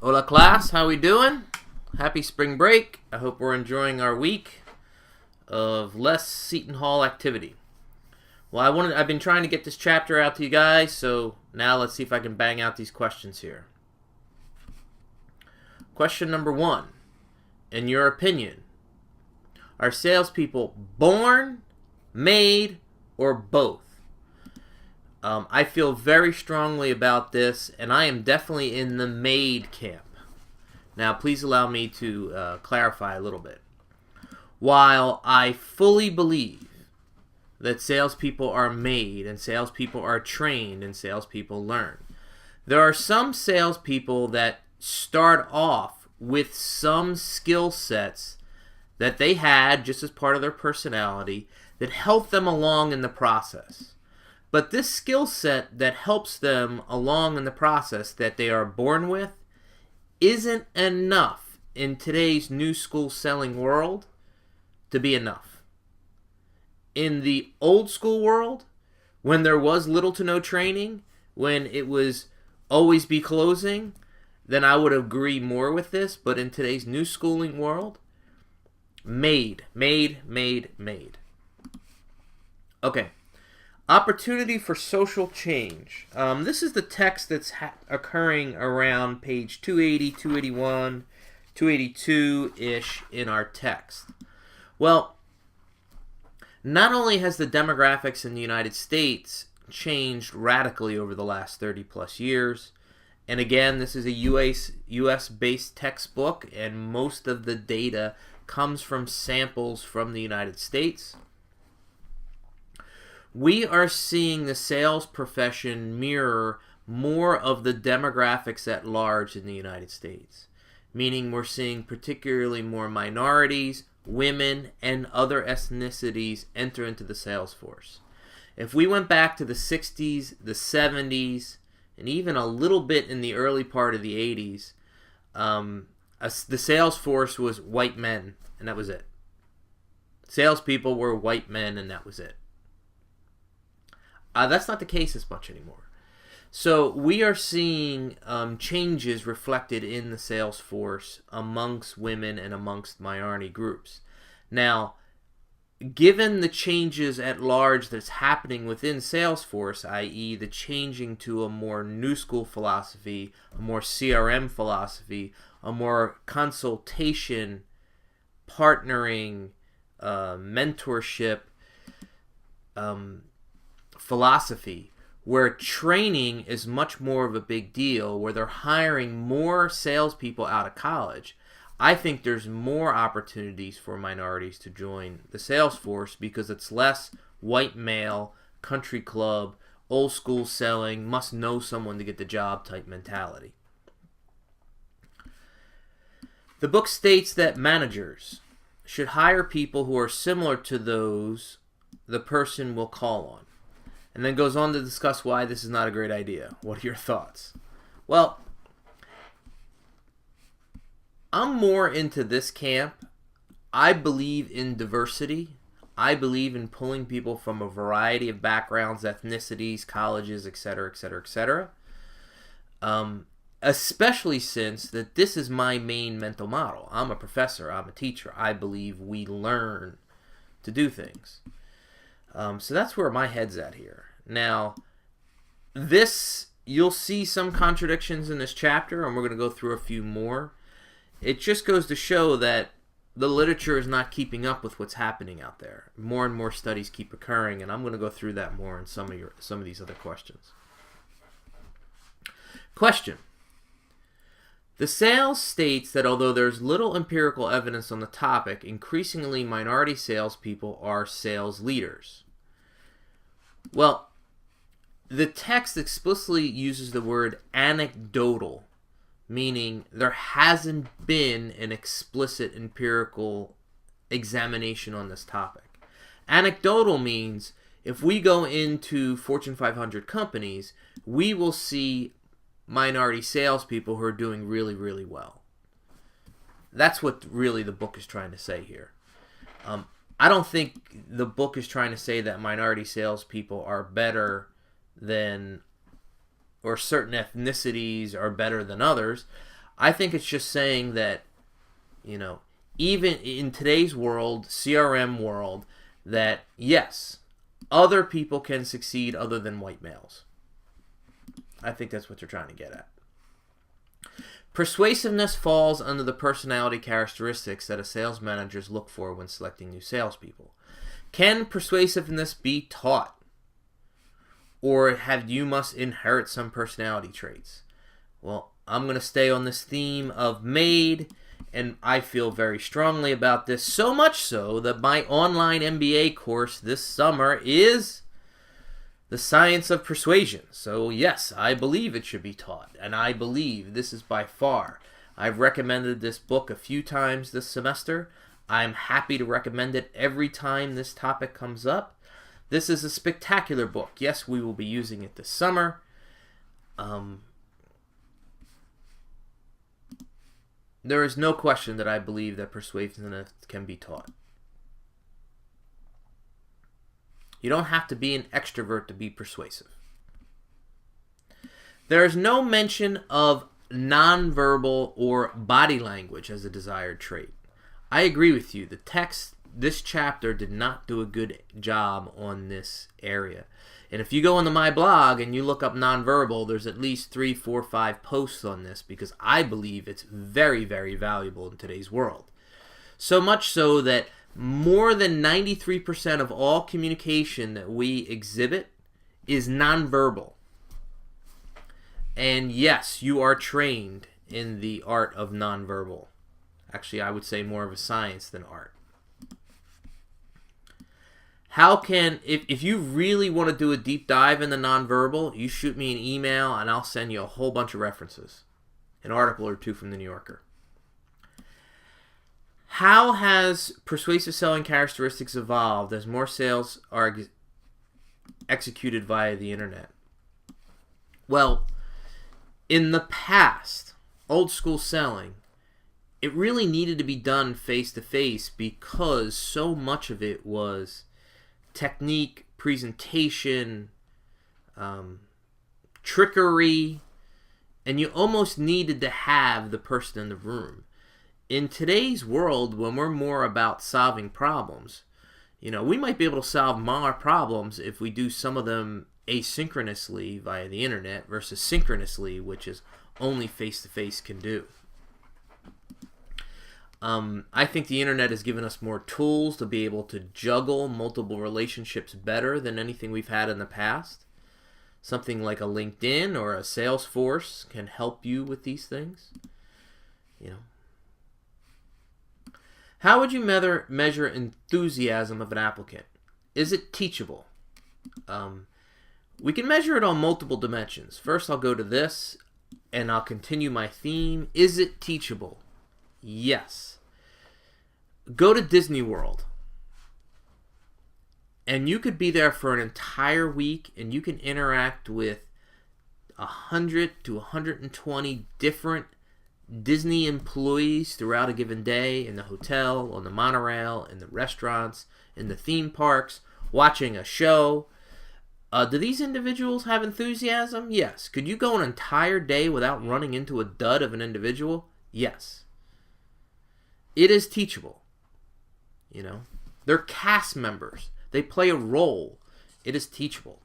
Hola class, how we doing? Happy spring break. I hope we're enjoying our week of less Seton Hall activity. Well, I've been trying to get this chapter out to you guys, so now let's see if I can bang out these questions here. Question number 1. In your opinion, are salespeople born, made, or both? I feel very strongly about this, and I am definitely in the made camp. Now, please allow me to clarify a little bit. While I fully believe that salespeople are made, and salespeople are trained, and salespeople learn, there are some salespeople that start off with some skill sets that they had just as part of their personality that help them along in the process. But this skill set that helps them along in the process that they are born with isn't enough in today's new school selling world to be enough. In the old school world, when there was little to no training, when it was always be closing, then I would agree more with this. But in today's new schooling world, made. Okay. Opportunity for social change. This is the text that's occurring around page 280, 281, 282-ish in our text. Well, not only has the demographics in the United States changed radically over the last 30 plus years, and again, this is a US-based textbook, and most of the data comes from samples from the United States. We are seeing the sales profession mirror more of the demographics at large in the United States, meaning we're seeing particularly more minorities, women, and other ethnicities enter into the sales force. If we went back to the 60s, the 70s, and even a little bit in the early part of the 80s, the sales force was white men, and that was it. Salespeople were white men, and that was it. That's not the case as much anymore. So we are seeing changes reflected in the sales force amongst women and amongst minority groups. Now, given the changes at large that's happening within Salesforce, i.e. the changing to a more new school philosophy, a more CRM philosophy, a more consultation, partnering, mentorship, philosophy, where training is much more of a big deal, where they're hiring more salespeople out of college, I think there's more opportunities for minorities to join the sales force because it's less white male, country club, old school selling, must know someone to get the job type mentality. The book states that managers should hire people who are similar to those the person will call on, and then goes on to discuss why this is not a great idea. What are your thoughts? Well, I'm more into this camp. I believe in diversity. I believe in pulling people from a variety of backgrounds, ethnicities, colleges, etc., etc., etc. Especially since that this is my main mental model. I'm a professor. I'm a teacher. I believe we learn to do things. So that's where my head's at here. Now, you'll see some contradictions in this chapter, and we're going to go through a few more. It just goes to show that the literature is not keeping up with what's happening out there. More and more studies keep occurring, and I'm going to go through that more in some of these other questions. Question. The sales states that although there's little empirical evidence on the topic, increasingly minority salespeople are sales leaders. Well, the text explicitly uses the word anecdotal, meaning there hasn't been an explicit empirical examination on this topic. Anecdotal means if we go into Fortune 500 companies, we will see minority salespeople who are doing really, really well. That's what really the book is trying to say here. I don't think the book is trying to say that minority salespeople are better than, or certain ethnicities are better than others. I think it's just saying that, even in today's world, CRM world, that yes, other people can succeed other than white males. I think that's what they're trying to get at. Persuasiveness falls under the personality characteristics that a sales managers look for when selecting new salespeople. Can persuasiveness be taught? Or you must inherit some personality traits? Well, I'm going to stay on this theme of made, and I feel very strongly about this, so much so that my online MBA course this summer is the science of persuasion. So yes, I believe it should be taught, and I believe this is by far. I've recommended this book a few times this semester. I'm happy to recommend it every time this topic comes up. This is a spectacular book. Yes, we will be using it this summer. There is no question that I believe that persuasiveness can be taught. You don't have to be an extrovert to be persuasive. There is no mention of nonverbal or body language as a desired trait. I agree with you. The text, this chapter, did not do a good job on this area. And if you go into my blog and you look up nonverbal, there's at least 3, 4, 5 posts on this because I believe it's very, very valuable in today's world. So much so that more than 93% of all communication that we exhibit is nonverbal. And yes, you are trained in the art of nonverbal. Actually, I would say more of a science than art. How can, if you really want to do a deep dive into nonverbal, you shoot me an email and I'll send you a whole bunch of references. An article or two from the New Yorker. How has persuasive selling characteristics evolved as more sales are executed via the internet? Well, in the past, old school selling, it really needed to be done face to face because so much of it was technique, presentation, trickery, and you almost needed to have the person in the room. In today's world, when we're more about solving problems, we might be able to solve more problems if we do some of them asynchronously via the internet versus synchronously, which is only face-to-face can do. I think the internet has given us more tools to be able to juggle multiple relationships better than anything we've had in the past. Something like a LinkedIn or a Salesforce can help you with these things. How would you measure enthusiasm of an applicant? Is it teachable? We can measure it on multiple dimensions. First, I'll go to this, and I'll continue my theme. Is it teachable? Yes. Go to Disney World, and you could be there for an entire week, and you can interact with 100 to 120 different Disney employees throughout a given day in the hotel, on the monorail, in the restaurants, in the theme parks, watching a show. Do these individuals have enthusiasm? Yes. Could you go an entire day without running into a dud of an individual? Yes. It is teachable. They're cast members. They play a role. It is teachable.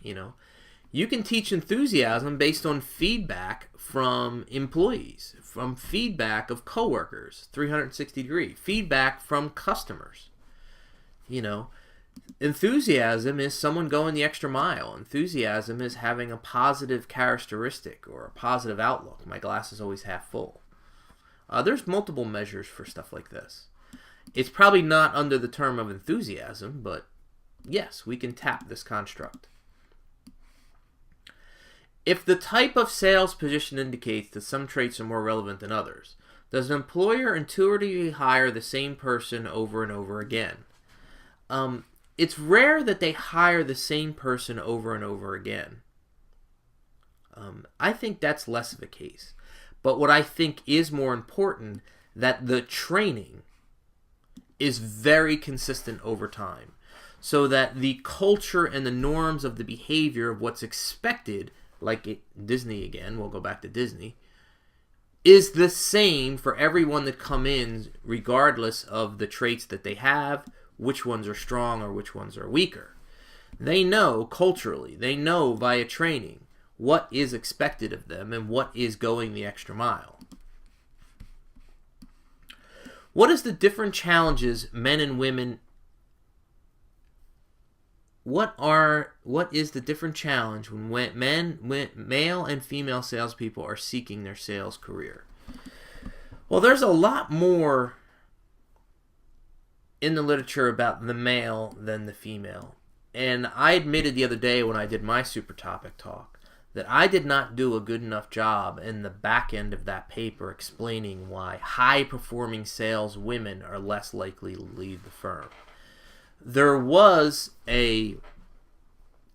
You can teach enthusiasm based on feedback from employees, from feedback of coworkers, 360 degree, feedback from customers. Enthusiasm is someone going the extra mile. Enthusiasm is having a positive characteristic or a positive outlook. My glass is always half full. There's multiple measures for stuff like this. It's probably not under the term of enthusiasm, but yes, we can tap this construct. If the type of sales position indicates that some traits are more relevant than others, does an employer intuitively hire the same person over and over again? It's rare that they hire the same person over and over again. I think that's less of a case. But what I think is more important, that the training is very consistent over time. So that the culture and the norms of the behavior of what's expected, like Disney again, we'll go back to Disney, is the same for everyone that come in, regardless of the traits that they have, which ones are strong or which ones are weaker. They know culturally, they know via training what is expected of them and what is going the extra mile. What is the different challenges men and women What is the different challenge when male and female salespeople are seeking their sales career? Well, there's a lot more in the literature about the male than the female. And I admitted the other day when I did my super topic talk that I did not do a good enough job in the back end of that paper explaining why high-performing sales women are less likely to leave the firm. There was a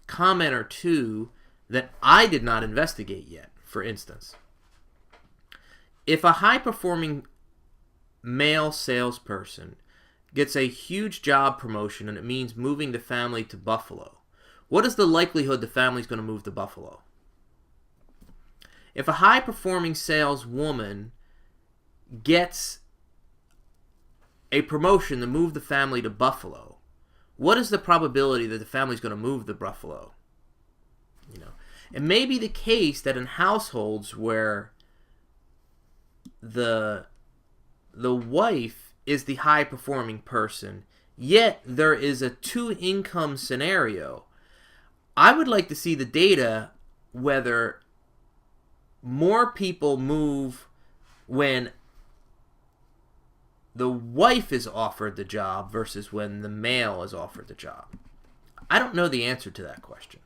comment or two that I did not investigate yet. For instance, if a high-performing male salesperson gets a huge job promotion and it means moving the family to Buffalo, what is the likelihood the family's going to move to Buffalo? If a high-performing saleswoman gets a promotion to move the family to Buffalo, what is the probability that the family's going to move to Buffalo? It may be the case that in households where the wife is the high-performing person, yet there is a two-income scenario. I would like to see the data whether more people move when the wife is offered the job versus when the male is offered the job. I don't know the answer to that question.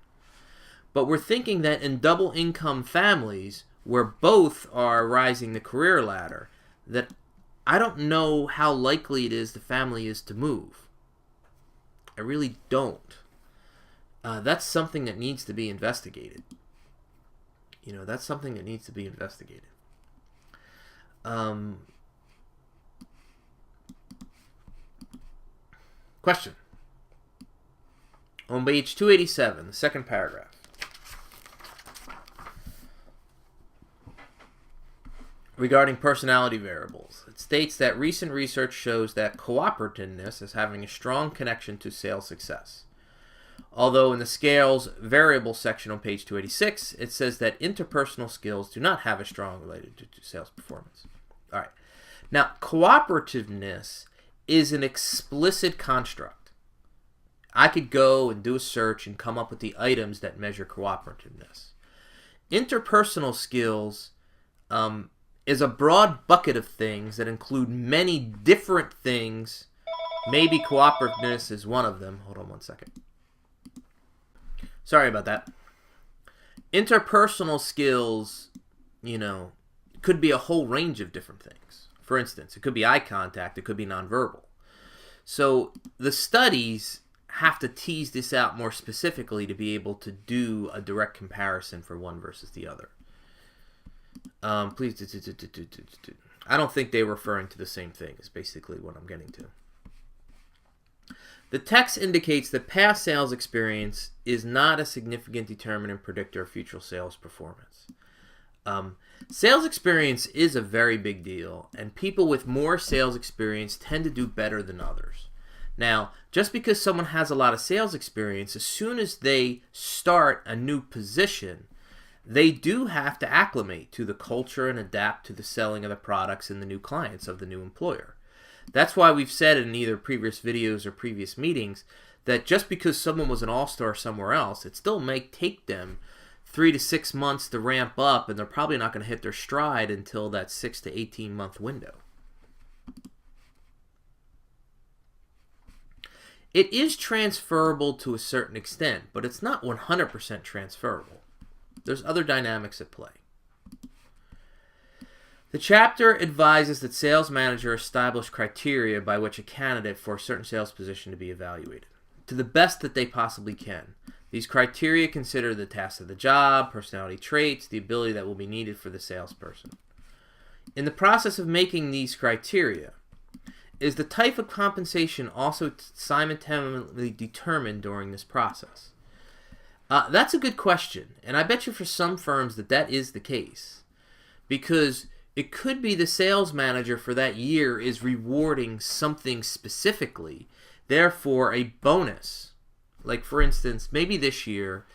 But we're thinking that in double-income families where both are rising the career ladder, that I don't know how likely it is the family is to move. I really don't. That's something that needs to be investigated. That's something that needs to be investigated. Question. On page 287, the second paragraph. Regarding personality variables, it states that recent research shows that cooperativeness is having a strong connection to sales success. Although in the scales variable section on page 286, it says that interpersonal skills do not have a strong related to sales performance. All right. Now, cooperativeness is an explicit construct. I could go and do a search and come up with the items that measure cooperativeness. Interpersonal skills is a broad bucket of things that include many different things. Maybe cooperativeness is one of them. Hold on one second. Sorry about that. Interpersonal skills, could be a whole range of different things. For instance, it could be eye contact, it could be nonverbal. So the studies have to tease this out more specifically to be able to do a direct comparison for one versus the other. Please, I don't think they're referring to the same thing, is basically what I'm getting to. The text indicates that past sales experience is not a significant determinant predictor of future sales performance. Sales experience is a very big deal, and people with more sales experience tend to do better than others. Now, just because someone has a lot of sales experience, as soon as they start a new position, they do have to acclimate to the culture and adapt to the selling of the products and the new clients of the new employer. That's why we've said in either previous videos or previous meetings that just because someone was an all-star somewhere else, it still may take them 3 to 6 months to ramp up, and they're probably not going to hit their stride until that 6 to 18 month window. It is transferable to a certain extent, but it's not 100% transferable. There's other dynamics at play. The chapter advises that sales managers establish criteria by which a candidate for a certain sales position to be evaluated, to the best that they possibly can. These criteria consider the tasks of the job, personality traits, the ability that will be needed for the salesperson. In the process of making these criteria, is the type of compensation also simultaneously determined during this process? That's a good question, and I bet you for some firms that is the case. Because It could be the sales manager for that year is rewarding something specifically, therefore a bonus. Like for instance, maybe this year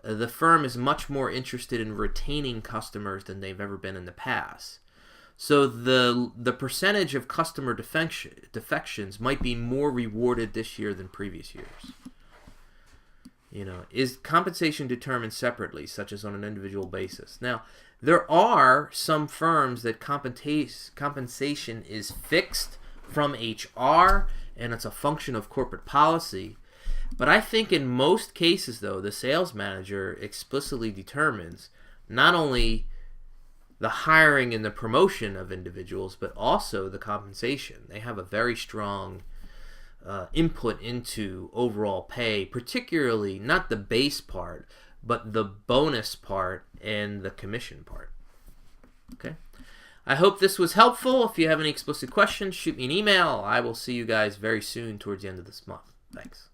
the firm is much more interested in retaining customers than they've ever been in the past. So the percentage of customer defections might be more rewarded this year than previous years. You know, is compensation determined separately, such as on an individual basis? Now, there are some firms that compensation is fixed from HR and it's a function of corporate policy. But I think in most cases, though, the sales manager explicitly determines not only the hiring and the promotion of individuals, but also the compensation. They have a very strong input into overall pay, particularly not the base part, but the bonus part and the commission part. Okay. I hope this was helpful. If you have any explicit questions, shoot me an email. I will see you guys very soon towards the end of this month. Thanks.